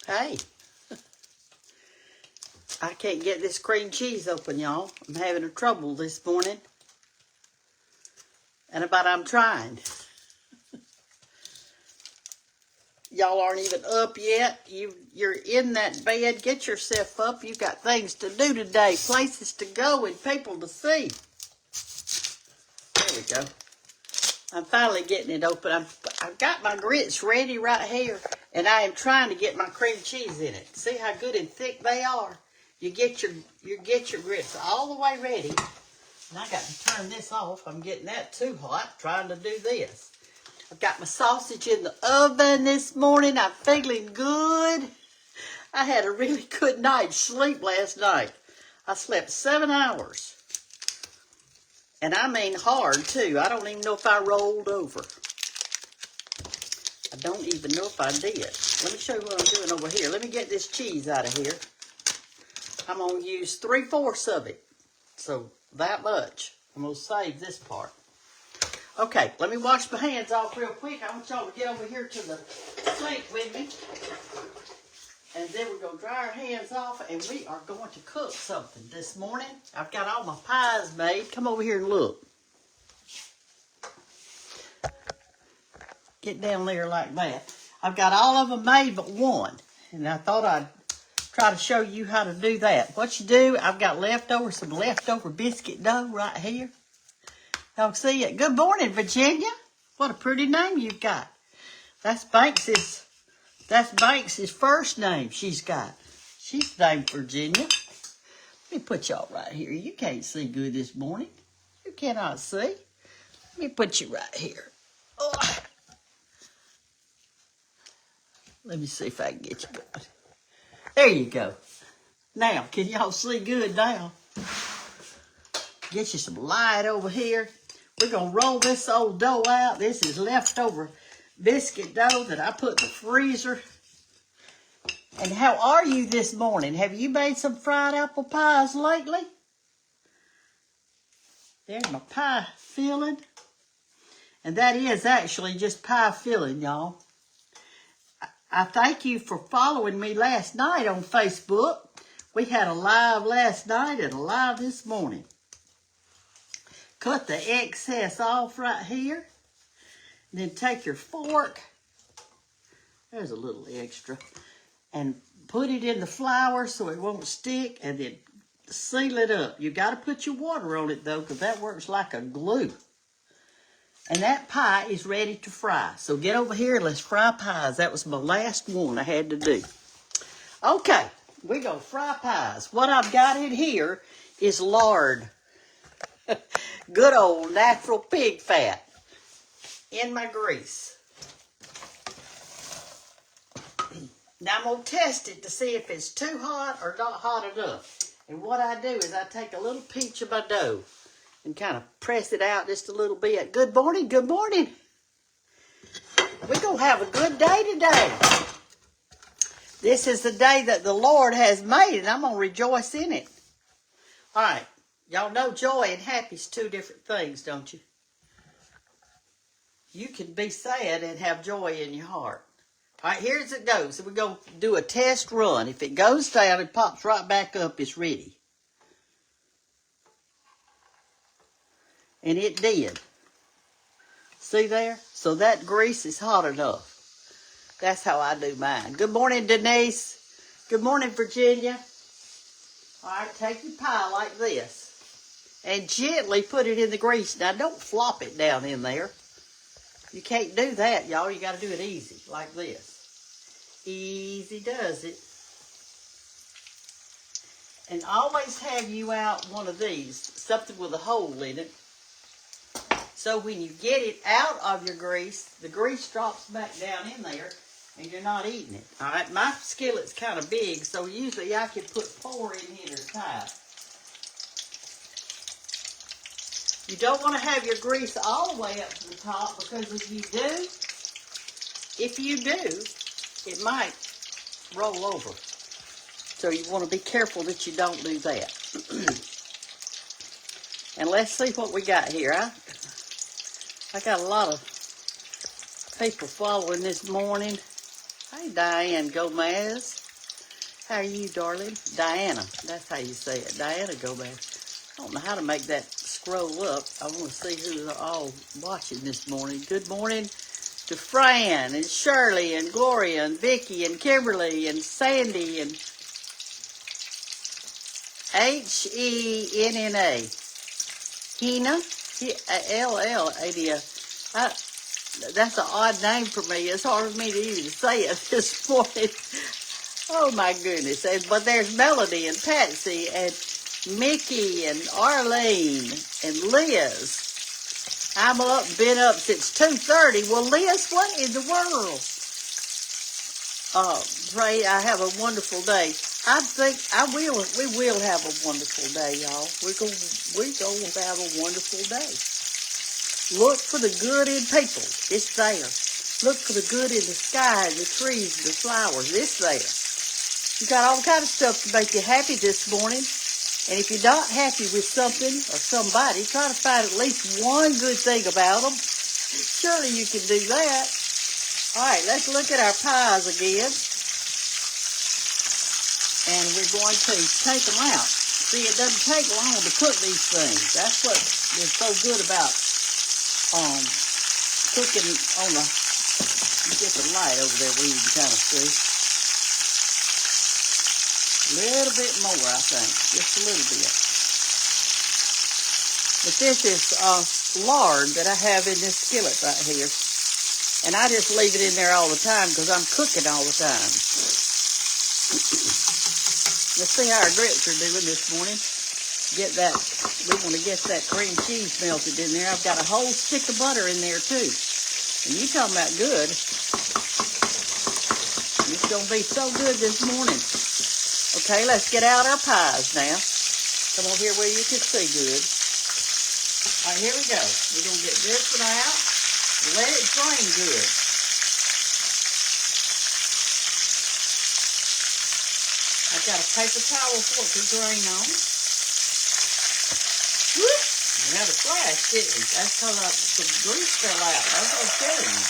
Hey, I can't get this cream cheese open, y'all. I'm having a trouble this morning. But I'm trying. Y'all aren't even up yet. You're in that bed. Get yourself up. You've got things to do today, places to go, and people to see. There we go. I'm finally getting it open. I've got my grits ready right here, and I am trying to get my cream cheese in it. See how good and thick they are? You get your grits all the way ready. And I got to turn this off. I'm getting that too hot trying to do this. I've got my sausage in the oven this morning. I'm feeling good. I had a really good night's sleep last night. I slept 7 hours. And I mean hard, too. I don't even know if I rolled over. I don't even know if I did. Let me show you what I'm doing over here. Let me get this cheese out of here. I'm going to use 3/4 of it. So, that much. I'm going to save this part. Okay, let me wash my hands off real quick. I want y'all to get over here to the sink with me. And then we're going to dry our hands off, and we are going to cook something this morning. I've got all my pies made. Come over here and look. Get down there like that. I've got all of them made but one. And I thought I'd try to show you how to do that. What you do, I've got some leftover biscuit dough right here. Y'all see it? Good morning, Virginia. What a pretty name you've got. That's Banks's first name she's got. She's named Virginia. Let me put y'all right here. You can't see good this morning. You cannot see. Let me put you right here. Oh. Let me see if I can get you good. There you go. Now, can y'all see good now? Get you some light over here. We're going to roll this old dough out. This is leftover biscuit dough that I put in the freezer. And how are you this morning? Have you made some fried apple pies lately? There's my pie filling. And that is actually just pie filling, y'all. I thank you for following me last night on Facebook. We had a live last night and a live this morning. Cut the excess off right here. And then take your fork. There's a little extra. And put it in the flour so it won't stick. And then seal it up. You got to put your water on it, though, because that works like a glue. And that pie is ready to fry. So get over here and let's fry pies. That was my last one I had to do. Okay, we're going to fry pies. What I've got in here is lard. Good old natural pig fat in my grease. Now I'm going to test it to see if it's too hot or not hot enough. And what I do is I take a little pinch of my dough and kind of press it out just a little bit. Good morning, good morning. We're going to have a good day today. This is the day that the Lord has made, and I'm going to rejoice in it. All right. Y'all know joy and happy is two different things, don't you? You can be sad and have joy in your heart. All right, here's it goes. So we're going to do a test run. If it goes down, it pops right back up. It's ready. And it did. See there? So that grease is hot enough. That's how I do mine. Good morning, Denise. Good morning, Virginia. All right, take your pie like this. And gently put it in the grease. Now, don't flop it down in there. You can't do that, y'all. You got to do it easy, like this. Easy does it. And always have you out one of these, something with a hole in it. So when you get it out of your grease, the grease drops back down in there, and you're not eating it. All right, my skillet's kind of big, so usually I can put 4 in here at a time. You don't want to have your grease all the way up to the top, because if you do, it might roll over. So you want to be careful that you don't do that. And let's see what we got here. I got a lot of people following this morning. Hey, Diane Gomez. How are you, darling? Diana. That's how you say it. Diana Gomez. I don't know how to make that scroll up. I want to see who's all watching this morning. Good morning to Fran and Shirley and Gloria and Vicky and Kimberly and Sandy and Henna. Hina? L-L-A-D-A. That's an odd name for me. It's hard for me to even say it this morning. Oh, my goodness. But there's Melody and Patsy and Mickey and Arlene and Liz. I'm been up since 2:30. Well, Liz, what in the world? Pray I have a wonderful day. I think we will have a wonderful day, y'all. We're gonna have a wonderful day. Look for the good in people. It's there. Look for the good in the sky and the trees and the flowers. It's there. You got all kinds of stuff to make you happy this morning. And if you're not happy with something or somebody, try to find at least one good thing about them. Surely you can do that. All right, let's look at our pies again. And we're going to take them out. See, it doesn't take long to cook these things. That's what is so good about cooking on the, get the light over there where you can kind of see. A little bit more, I think, just a little bit. But this is lard that I have in this skillet right here. And I just leave it in there all the time because I'm cooking all the time. Let's see how our grits are doing this morning. We want to get that cream cheese melted in there. I've got a whole stick of butter in there too. And you talking about good. It's going to be so good this morning. Okay, let's get out our pies now. Come over here where you can see good. All right, here we go. We're going to get this one out and let it drain good. I've got a paper towel for it to drain on. Whoop! We had a flash, didn't we? That's because some grease fell out. That's what I'm telling you.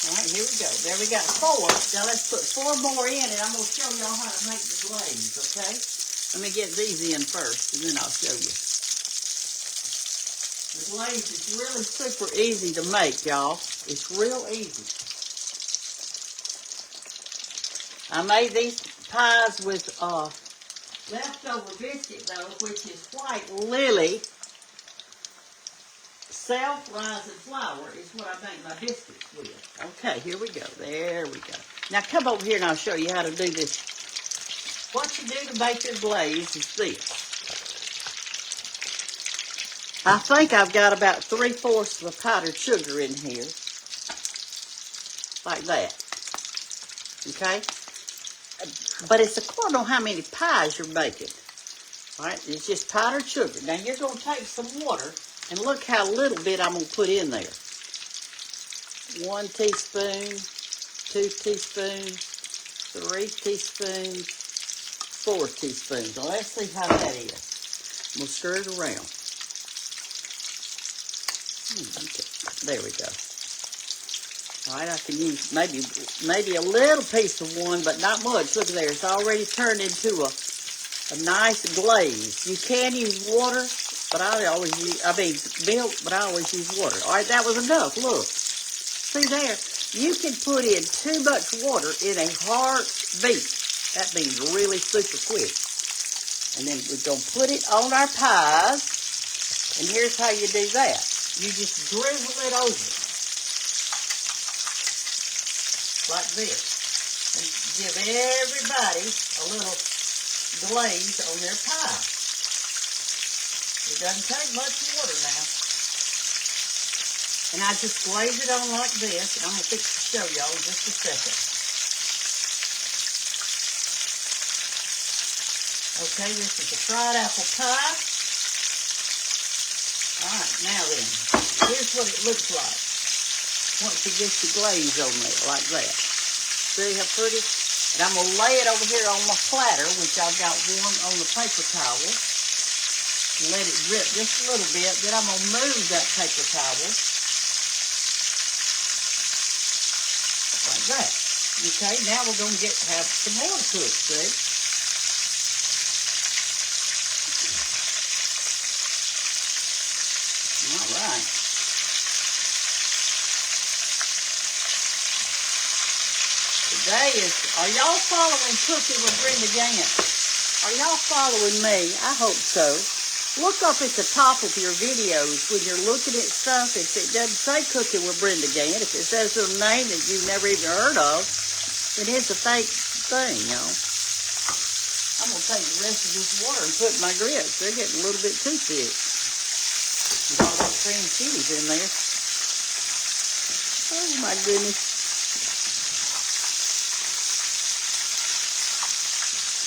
All right, here we go. There we got 4. Now let's put 4 more in, and I'm going to show y'all how to make the glaze, okay? Let me get these in first, and then I'll show you. The glaze is really super easy to make, y'all. It's real easy. I made these pies with leftover biscuit dough, which is White Lily self-rising flour is what I make my biscuits with. Okay, here we go. There we go. Now come over here and I'll show you how to do this. What you do to make your glaze is this. I think I've got about 3/4 of a powdered sugar in here. Like that. Okay? But it's according to how many pies you're making. All right? It's just powdered sugar. Now you're going to take some water and look how little bit I'm going to put in there. 1 teaspoon, 2 teaspoons, 3 teaspoons, 4 teaspoons. Now let's see how that is. I'm going to stir it around. Okay. There we go. All right, I can use maybe a little piece of one, but not much. Look there, it's already turned into a nice glaze. You can use water, but I always use, milk, but I always use water. All right, that was enough. Look, see there, you can put in too much water in a heartbeat. That means really super quick. And then we're gonna put it on our pies, and here's how you do that. You just drizzle it over. Like this. And give everybody a little glaze on their pie. It doesn't take much water now. And I just glaze it on like this. And I'm going to fix to show y'all in just a second. Okay, this is a fried apple pie. Alright, now then. Here's what it looks like. Once you get your glaze on there, like that. See how pretty? And I'm going to lay it over here on my platter, which I've got one on the paper towel. And let it drip just a little bit. Then I'm going to move that paper towel. Like that. Okay, now we're going to have some more cooked, see? All right. Today are y'all following Cooking with Brenda Gantt? Are y'all following me? I hope so. Look up at the top of your videos when you're looking at stuff. If it doesn't say Cooking with Brenda Gantt, if it says some name that you've never even heard of, then it's a fake thing, y'all. I'm going to take the rest of this water and put in my grits. They're getting a little bit too thick. With all that cream cheese in there. Oh, my goodness.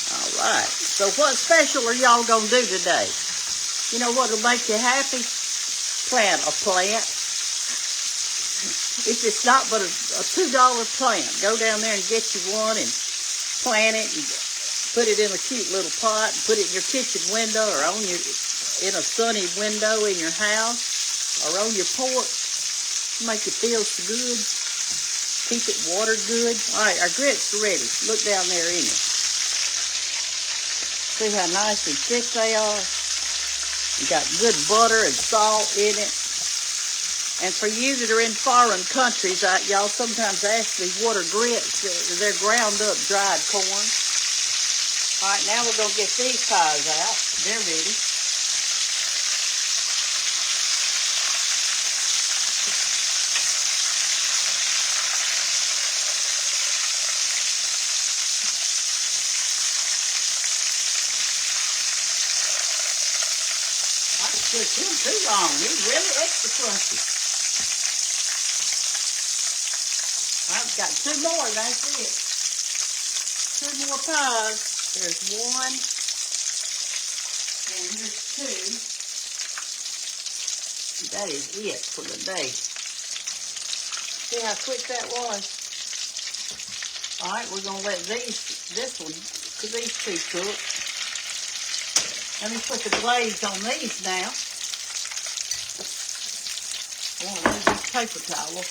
All right. So what special are y'all going to do today? You know what will make you happy? Plant a plant. If it's not but a $2 plant, go down there and get you one and plant it and put it in a cute little pot and put it in your kitchen window or in a sunny window in your house or on your porch. Make it feel so good. Keep it watered good. All right, our grits are ready. Look down there in it. See how nice and thick they are? You got good butter and salt in it. And for you that are in foreign countries, y'all sometimes ask me what are grits. They're ground up dried corn. All right, now we're going to get these pies out. They're ready. I cooked him too long. He's really extra crunchy. I've got two more, that's it. Two more pies. There's one, and here's two. That is it for the day. See how quick that was? All right, we're going to let these two cook. Let me put the glaze on these now. I want to use this paper towel.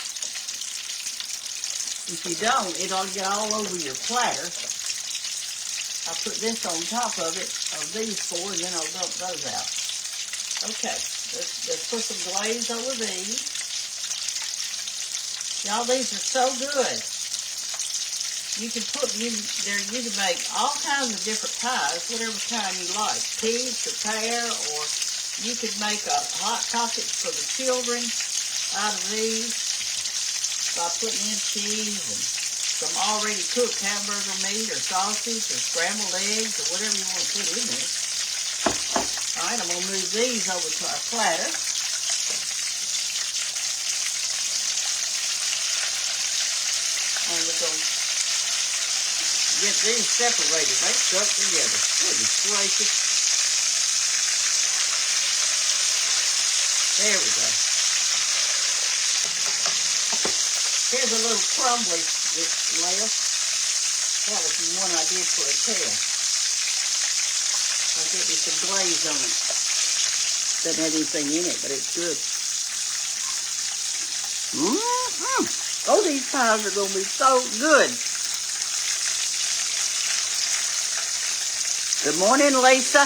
If you don't, it'll get all over your platter. I'll put this on top of it, of these four, and then I'll dump those out. Okay, let's put some glaze over these. Y'all, these are so good. You can make all kinds of different pies, whatever kind you like. Peach or pear, or you could make a hot pocket for the children out of these. By putting in cheese and some already cooked hamburger meat or sausage or scrambled eggs or whatever you want to put in there. All right, I'm going to move these over to our platter. And we're going to get these separated. They stuck together. Goodness gracious. There we go. Here's a little crumbly that's left. That was the one I did for a test. I'll get me some glaze on it. Doesn't have anything in it, but it's good. Oh, these pies are going to be so good. Good morning, Lisa.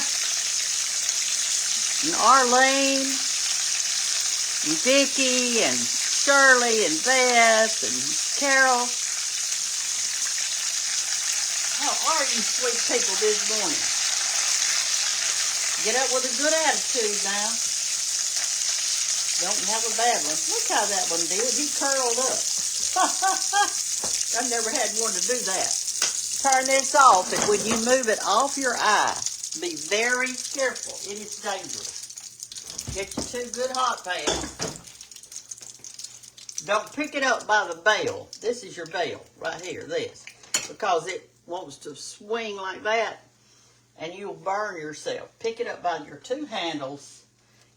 And Arlene. And Vicki and Shirley and Beth and Carol. How are you sweet people this morning? Get up with a good attitude now. Don't have a bad one. Look how that one did. He curled up. I've never had one to do that. Turn this off, and when you move it off your eye, be very careful. It is dangerous. Get your two good hot pans. Don't pick it up by the bell. This is your bell right here, this. Because it wants to swing like that and you'll burn yourself. Pick it up by your two handles.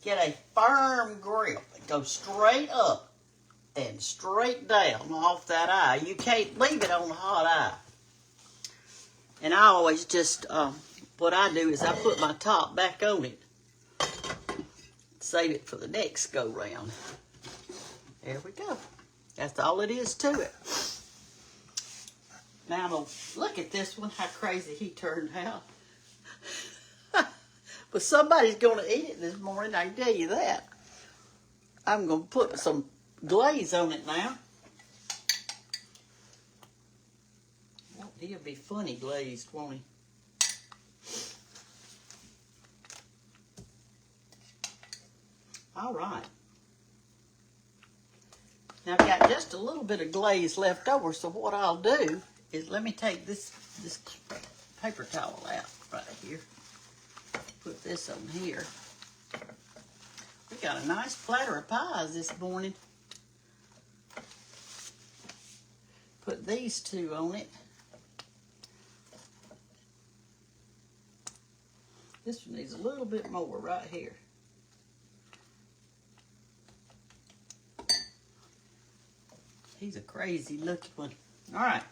Get a firm grip. Go straight up and straight down off that eye. You can't leave it on the hot eye. And I always just, what I do is I put my top back on it. Save it for the next go round. There we go. That's all it is to it. Now, look at this one, how crazy he turned out. But somebody's going to eat it this morning, I can tell you that. I'm going to put some glaze on it now. Well, he'll be funny glazed, won't he? All right. Now I've got just a little bit of glaze left over, so what I'll do is let me take this paper towel out right here. Put this on here. We got a nice platter of pies this morning. Put these two on it. This one needs a little bit more right here. He's a crazy looking one. All right,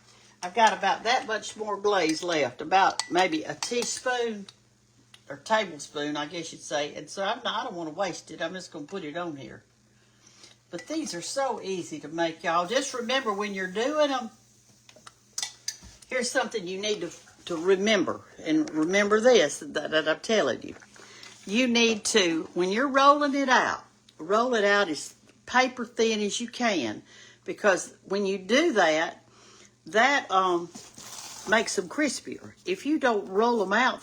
I've got about that much more glaze left, about maybe a teaspoon or tablespoon, I guess you'd say. And so I don't want to waste it. I'm just going to put it on here. But these are so easy to make, y'all. Just remember when you're doing them, here's something you need to remember. And remember this that I'm telling you. You need to, when you're rolling it out, roll it out as paper thin as you can. Because when you do that, that makes them crispier. If you don't roll them out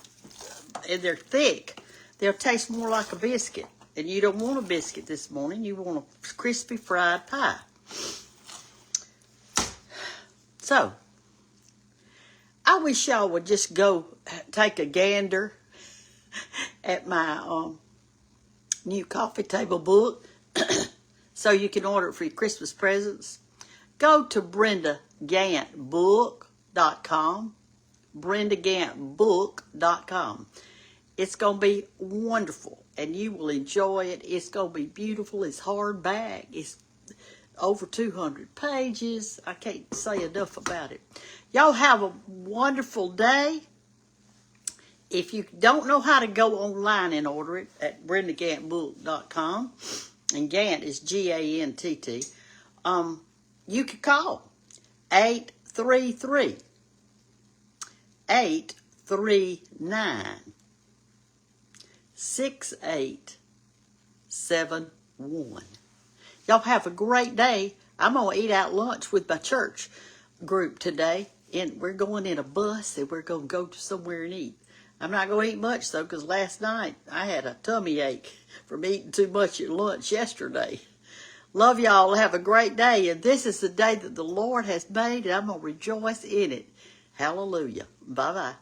and they're thick, they'll taste more like a biscuit. And you don't want a biscuit this morning. You want a crispy fried pie. So, I wish y'all would just go take a gander at my new coffee table book. So you can order it for your Christmas presents. Go to BrendaGanttBook.com. BrendaGanttBook.com. It's going to be wonderful, and you will enjoy it. It's going to be beautiful. It's hardback. It's over 200 pages. I can't say enough about it. Y'all have a wonderful day. If you don't know how to go online and order it at BrendaGanttBook.com, and Gantt is G-A-N-T-T, you could call 833-839-6871. Y'all have a great day. I'm going to eat out lunch with my church group today. And we're going in a bus, and we're going to go to somewhere and eat. I'm not going to eat much, though, because last night I had a tummy ache from eating too much at lunch yesterday. Love y'all. Have a great day. And this is the day that the Lord has made, and I'm going to rejoice in it. Hallelujah. Bye-bye.